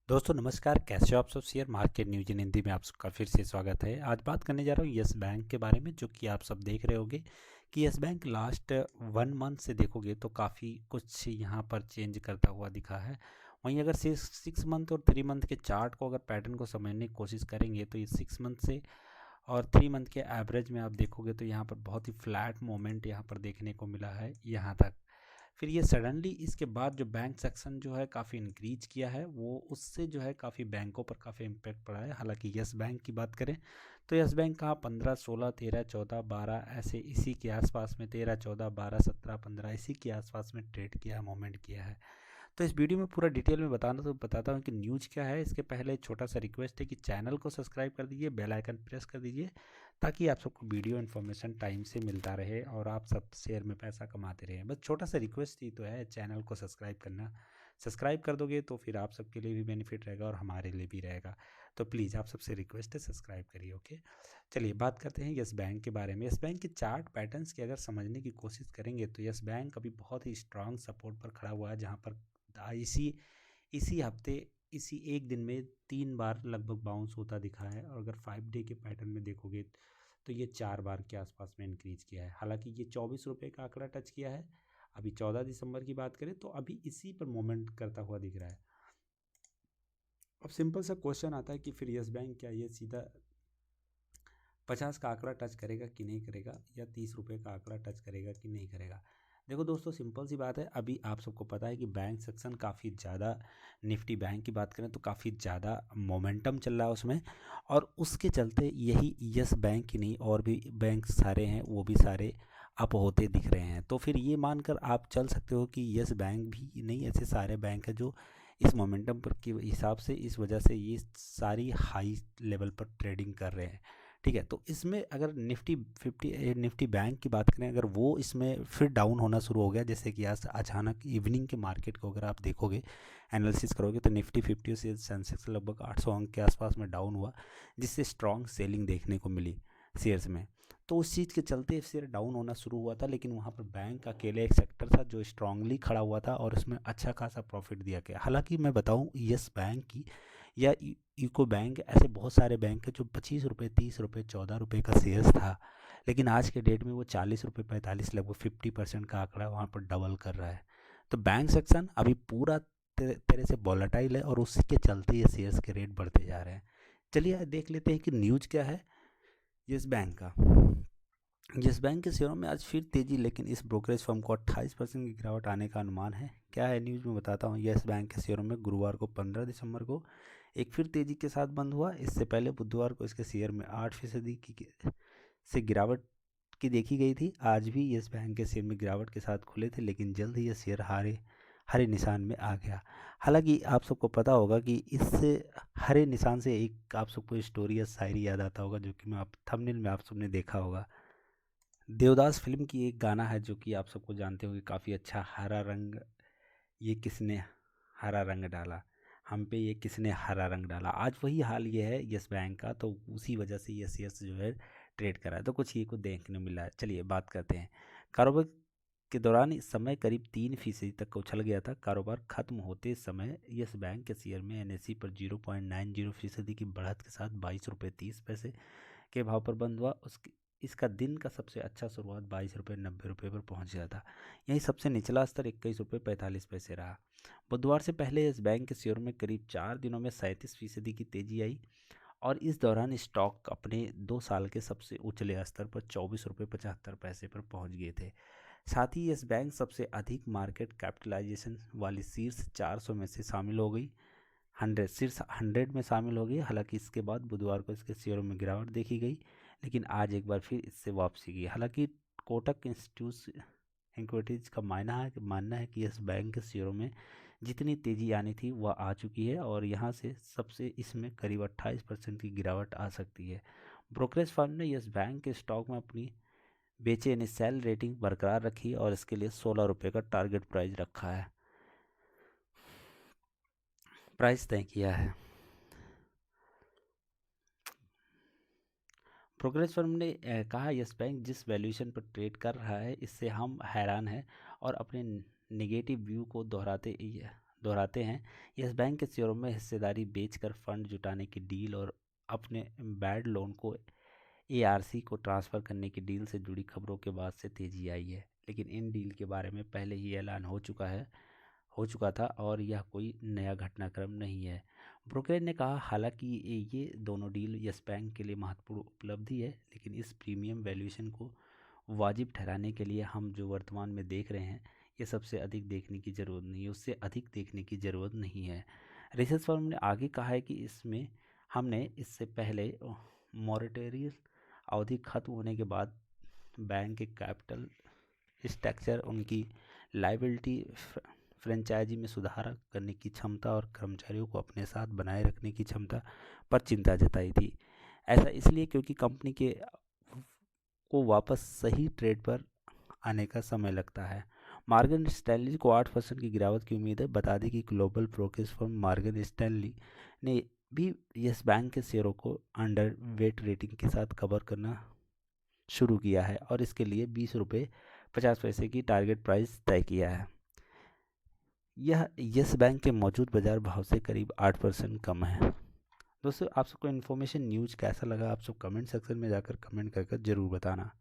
दोस्तों नमस्कार, कैसे हो आप सब। Share market news in Hindi में आप सबका फिर से स्वागत है। आज बात करने जा रहा हूँ यस बैंक के बारे में, जो कि आप सब देख रहे होंगे कि यस बैंक लास्ट 1 मंथ से देखोगे तो काफ़ी कुछ यहाँ पर चेंज करता हुआ दिखा है। वहीं अगर 6 मंथ और 3 मंथ के चार्ट को अगर पैटर्न को समझने की कोशिश करेंगे तो ये 6 मंथ से और 3 मंथ के एवरेज में आप देखोगे तो यहाँ पर बहुत ही फ्लैट मोमेंट यहाँ पर देखने को मिला है यहाँ तक। फिर ये सडनली इसके बाद जो बैंक सेक्शन जो है काफ़ी इंक्रीज किया है, वो उससे जो है काफ़ी बैंकों पर काफ़ी इम्पेक्ट पड़ा है। हालांकि यस बैंक की बात करें तो यस बैंक कहाँ 15, 16, 13, 14, 12 ऐसे इसी के आसपास में 13, 14, 12, 17, 15 इसी के आसपास में ट्रेड किया, मूवमेंट किया है। तो इस वीडियो में पूरा डिटेल में बताता हूँ कि न्यूज़ क्या है। इसके पहले एक छोटा सा रिक्वेस्ट है कि चैनल को सब्सक्राइब कर दीजिए, बेल आइकन प्रेस कर दीजिए, ताकि आप सबको वीडियो इन्फॉर्मेशन टाइम से मिलता रहे और आप सब शेयर में पैसा कमाते रहें। बस छोटा सा रिक्वेस्ट ही तो है, चैनल को सब्सक्राइब करना। सब्सक्राइब कर दोगे तो फिर आप सबके लिए भी बेनिफिट रहेगा और हमारे लिए भी रहेगा। तो प्लीज़ आप सबसे रिक्वेस्ट है, सब्सक्राइब करिए। ओके, चलिए बात करते हैं यस बैंक के बारे में। यस बैंक के चार्ट पैटर्न्स की अगर समझने की कोशिश करेंगे तो यस बैंक अभी बहुत ही स्ट्रांग सपोर्ट पर खड़ा हुआ है, जहाँ पर इसी इसी हफ्ते इसी एक दिन में 3 बार लगभग बाउंस होता दिखा है। और अगर 5 डे के पैटर्न में देखोगे तो ये 4 बार के आसपास में इंक्रीज किया है। हालांकि ये 24 रुपये का आंकड़ा टच किया है। अभी 14 दिसंबर की बात करें तो अभी इसी पर मोमेंट करता हुआ दिख रहा है। अब सिंपल सा क्वेश्चन आता है कि फिर यस बैंक क्या ये सीधा 50 का आंकड़ा टच करेगा कि नहीं करेगा, या 30 रुपये का आंकड़ा टच करेगा कि नहीं करेगा। देखो दोस्तों, सिंपल सी बात है, अभी आप सबको पता है कि बैंक सेक्शन काफ़ी ज़्यादा, निफ्टी बैंक की बात करें तो काफ़ी ज़्यादा मोमेंटम चल रहा है उसमें। और उसके चलते यही यस बैंक ही नहीं और भी बैंक सारे हैं, वो भी सारे अप होते दिख रहे हैं। तो फिर ये मानकर आप चल सकते हो कि यस बैंक भी नहीं, ऐसे सारे बैंक हैं जो इस मोमेंटम पर के हिसाब से, इस वजह से ये सारी हाई लेवल पर ट्रेडिंग कर रहे हैं। ठीक है, तो इसमें अगर निफ्टी बैंक की बात करें, अगर वो इसमें फिर डाउन होना शुरू हो गया, जैसे कि आज अचानक इवनिंग के मार्केट को अगर आप देखोगे, एनालिसिस करोगे, तो निफ्टी 50 से सेंसेक्स लगभग 800 अंक के आसपास में डाउन हुआ, जिससे स्ट्रॉन्ग सेलिंग देखने को मिली शेयर्स में। तो उस चीज़ के चलते शेयर डाउन होना शुरू हुआ था, लेकिन वहाँ पर बैंक अकेले एक सेक्टर था जो स्ट्रांगली खड़ा हुआ था और उसमें अच्छा खासा प्रॉफिट दिया गया। हालांकि मैं बताऊँ यस बैंक की या यूको बैंक, ऐसे बहुत सारे बैंक हैं जो 25 रुपये, 30 रुपये, 14 रुपये का शेयर्स था, लेकिन आज के डेट में वो 40 रुपये, 45, लगभग 50% का आंकड़ा वहाँ पर डबल कर रहा है। तो बैंक सेक्शन अभी पूरा तरह से वॉलेटाइल है और उसके चलते ये शेयर्स के रेट बढ़ते जा रहे हैं। चलिए देख लेते हैं कि न्यूज़ क्या है यस बैंक का। यस बैंक के शेयरों में आज फिर तेजी, लेकिन इस ब्रोकरेज फर्म को 28% की गिरावट आने का अनुमान है। क्या है न्यूज़ में बताता हूँ। यस बैंक के शेयरों में गुरुवार को 15 दिसंबर को एक फिर तेजी के साथ बंद हुआ। इससे पहले बुधवार को इसके शेयर में 8% से गिरावट की देखी गई थी। आज भी यस बैंक के शेयर में गिरावट के साथ खुले थे, लेकिन जल्द ही यह शेयर हरे निशान में आ गया। हालांकि आप सबको पता होगा कि इस हरे निशान से एक आप सबको स्टोरी या शायरी याद आता होगा, जो कि मैं आप थंबनेल में आप सबने देखा होगा। देवदास फिल्म की एक गाना है जो कि आप सबको जानते होंगे, काफ़ी अच्छा, हरा रंग ये किसने हरा रंग डाला, हम पे ये किसने हरा रंग डाला। आज वही हाल ये है यस बैंक का, तो उसी वजह से यस यस जो है ट्रेड करा है, तो कुछ ये को देखने मिला है। चलिए बात करते हैं कारोबार के दौरान। इस समय करीब 3% तक उछल गया था। कारोबार खत्म होते समय यस बैंक के शेयर में एनएसई पर 0.90% की बढ़त के साथ 22 रुपये 30 पैसे के भाव पर बंद हुआ। उसके इसका दिन का सबसे अच्छा शुरुआत 22 रुपये 90 रुपये पर पहुंच गया था। यहीं सबसे निचला स्तर 21 रुपये 45 पैसे रहा। बुधवार से पहले इस बैंक के शेयर में करीब 4 दिनों में 37% की तेजी आई और इस दौरान स्टॉक अपने 2 साल के सबसे उछले स्तर पर 24 रुपये 75 पैसे पर पहुंच गए थे। साथ ही यस बैंक सबसे अधिक मार्केट कैपिटलाइजेशन वाली शीर्ष 400 में से शामिल हो गई, 100 में शामिल हो गई। हालांकि इसके बाद बुधवार को इसके शेयरों में गिरावट देखी गई, लेकिन आज एक बार फिर इससे वापसी की। हालांकि कोटक इंस्टीट्यूट इक्विटीज का मानना है कि यस बैंक के शेयरों में जितनी तेजी आनी थी वह आ चुकी है और यहाँ से सबसे इसमें करीब 28% की गिरावट आ सकती है। ब्रोकरेज फर्म ने यस बैंक के स्टॉक में अपनी बेचे यानी सेल रेटिंग बरकरार रखी और इसके लिए 16 रुपये का टारगेट प्राइस तय किया है। ब्रोकरेज फर्म ने कहा यस बैंक जिस वैल्यूएशन पर ट्रेड कर रहा है इससे हम हैरान हैं और अपने नेगेटिव व्यू को दोहराते हैं, यस बैंक के शेयरों में हिस्सेदारी बेचकर फंड जुटाने की डील और अपने बैड लोन को एआरसी को ट्रांसफ़र करने की डील से जुड़ी खबरों के बाद से तेज़ी आई है। लेकिन इन डील के बारे में पहले ही ऐलान हो चुका था और यह कोई नया घटनाक्रम नहीं है। ब्रोकरेज ने कहा, हालांकि ये दोनों डील यस बैंक के लिए महत्वपूर्ण उपलब्धि है, लेकिन इस प्रीमियम वैल्यूएशन को वाजिब ठहराने के लिए हम जो वर्तमान में देख रहे हैं, ये सबसे अधिक देखने की ज़रूरत नहीं है, उससे अधिक देखने की ज़रूरत नहीं है। रिसर्च फर्म ने आगे कहा है कि इसमें हमने इससे पहले मॉरेटोरियम अवधि खत्म होने के बाद बैंक के कैपिटल स्ट्रक्चर, उनकी लायबिलिटी, फ्रेंचाइजी में सुधार करने की क्षमता और कर्मचारियों को अपने साथ बनाए रखने की क्षमता पर चिंता जताई थी। ऐसा इसलिए क्योंकि कंपनी के को वापस सही ट्रेड पर आने का समय लगता है। मॉर्गन स्टैनली को 8% की गिरावट की उम्मीद है। बता दें कि global brokerage firm Morgan Stanley ने भी यस बैंक के शेयरों को अंडर वेट रेटिंग के साथ कवर करना शुरू किया है और इसके लिए 20 रुपये 50 पैसे की टारगेट प्राइस तय किया है। यह यस बैंक के मौजूद बाजार भाव से करीब 8% कम है। दोस्तों, आप सबको इन्फॉर्मेशन न्यूज़ कैसा लगा, आप सब कमेंट सेक्शन में जाकर कमेंट कर जरूर बताना।